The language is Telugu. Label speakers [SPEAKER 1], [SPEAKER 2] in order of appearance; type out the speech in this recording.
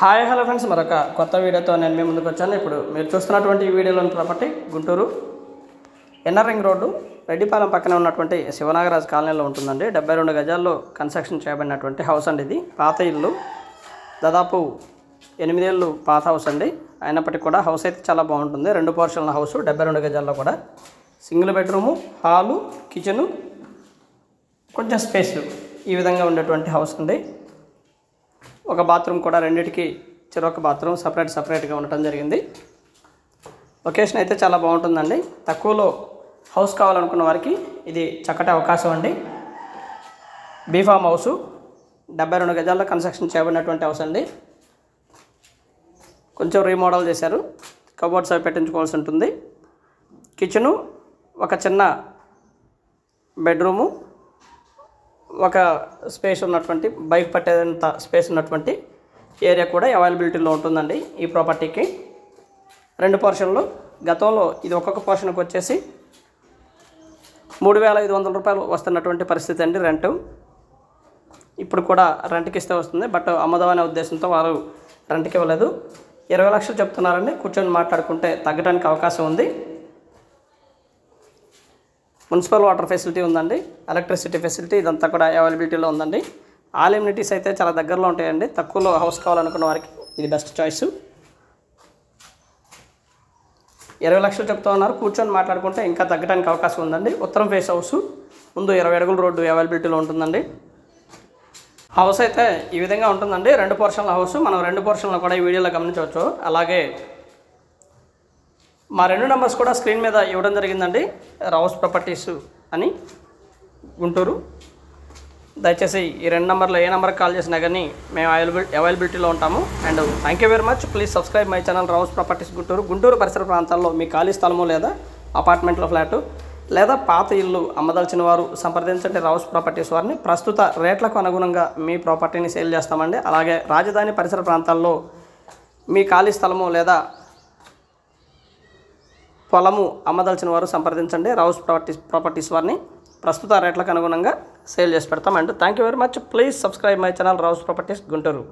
[SPEAKER 1] హాయ్ హలో ఫ్రెండ్స్, మరొక కొత్త వీడియోతో నేను మీ ముందుకు వచ్చాను. ఇప్పుడు మీరు చూస్తున్నటువంటి ఈ వీడియోలోని property Guntur NR ring road Reddypalem పక్కన ఉన్నటువంటి శివనాగరాజ్ కాలనీలో ఉంటుందండి. 72 గజాల్లో కన్స్ట్రక్షన్ చేయబడినటువంటి హౌస్ అండి. ఇది పాత ఇల్లు, దాదాపు 8 ఏళ్ళు పాత హౌస్ అండి. అయినప్పటికీ కూడా హౌస్ అయితే చాలా బాగుంటుంది. 2 పోర్షన్ల హౌస్, 72 గజాల్లో కూడా సింగిల్ బెడ్రూము, హాలు, కిచెను, కొంచెం స్పేస్ ఈ విధంగా ఉండేటువంటి హౌస్ అండి. ఒక బాత్రూమ్ కూడా, రెండింటికి చెరొక బాత్రూమ్ సపరేట్గా ఉండటం జరిగింది. లొకేషన్ అయితే చాలా బాగుంటుందండి. తక్కువలో హౌస్ కావాలనుకున్న వారికి ఇది చక్కటి అవకాశం అండి. బీఫామ్ హౌసు, 72 గజాల్లో కన్స్ట్రక్షన్ చేయబడినటువంటి హౌస్ అండి. కొంచెం రీమోడల్ చేశారు, కబోర్డ్స్ అవి పెట్టించుకోవాల్సి ఉంటుంది. కిచెను, ఒక చిన్న బెడ్రూము, ఒక స్పేస్ ఉన్నటువంటి బైక్ పట్టేంత స్పేస్ ఉన్నటువంటి ఏరియా కూడా అవైలబిలిటీలో ఉంటుందండి ఈ ప్రాపర్టీకి. 2 పోర్షన్లు. గతంలో ఇది ఒక్కొక్క పోర్షన్కి వచ్చేసి 3,500 రూపాయలు వస్తున్నటువంటి పరిస్థితి అండి రెంట్. ఇప్పుడు కూడా రెంట్కి ఇస్తే వస్తుంది, బట్ అమ్మదమనే ఉద్దేశంతో వారు రెంట్కి ఇవ్వలేదు. 20 లక్షలు చెప్తున్నారండి. కూర్చొని మాట్లాడుకుంటే తగ్గడానికి అవకాశం ఉంది. మున్సిపల్ వాటర్ ఫెసిలిటీ ఉందండి, ఎలక్ట్రిసిటీ ఫెసిలిటీ ఇదంతా కూడా అవైలబిలిటీలో ఉందండి. ఆల్ ఎమ్యూనిటీస్ అయితే చాలా దగ్గరలో ఉంటాయండి. తక్కువలో హౌస్ కావాలనుకున్న వారికి ఇది బెస్ట్ చాయిస్. 20 లక్షలు చెప్తా ఉన్నారు. కూర్చొని మాట్లాడుకుంటే ఇంకా తగ్గడానికి అవకాశం ఉందండి. ఉత్తరం ఫేస్ హౌస్, ముందు 20 అడుగుల రోడ్డు అవైలబిలిటీలో ఉంటుందండి. హౌస్ అయితే ఈ విధంగా ఉంటుందండి. 2 పోర్షన్ల హౌస్. మనం 2 పోర్షన్లు కూడా ఈ వీడియోలో గమనించవచ్చు. అలాగే మా 2 నెంబర్స్ కూడా స్క్రీన్ మీద ఇవ్వడం జరిగిందండి. రావుస్ ప్రాపర్టీస్ అని గుంటూరు. దయచేసి ఈ 2 నెంబర్లో ఏ నెంబర్కి కాల్ చేసినా కానీ మేము అవైలబిలిటీలో ఉంటాము. And thank you very much. Please subscribe my channel Rao's properties Guntur పరిసర ప్రాంతాల్లో మీ ఖాళీ స్థలము లేదా అపార్ట్మెంట్లో ఫ్లాటు లేదా పాత ఇల్లు అమ్మదలిచిన వారు సంప్రదించండి రావుస్ ప్రాపర్టీస్ వారిని. ప్రస్తుత రేట్లకు అనుగుణంగా మీ ప్రాపర్టీని సేల్ చేస్తామండి. అలాగే రాజధాని పరిసర ప్రాంతాల్లో మీ ఖాళీ స్థలము లేదా పొలము అమ్మదలిచిన వారు సంప్రదించండి రావుస్ ప్రాపర్టీస్ వారిని. ప్రస్తుత రేట్లకు అనుగుణంగా సేల్ చేసి పెడతాం. And thank you very much. Please subscribe my channel Rao's properties Guntur.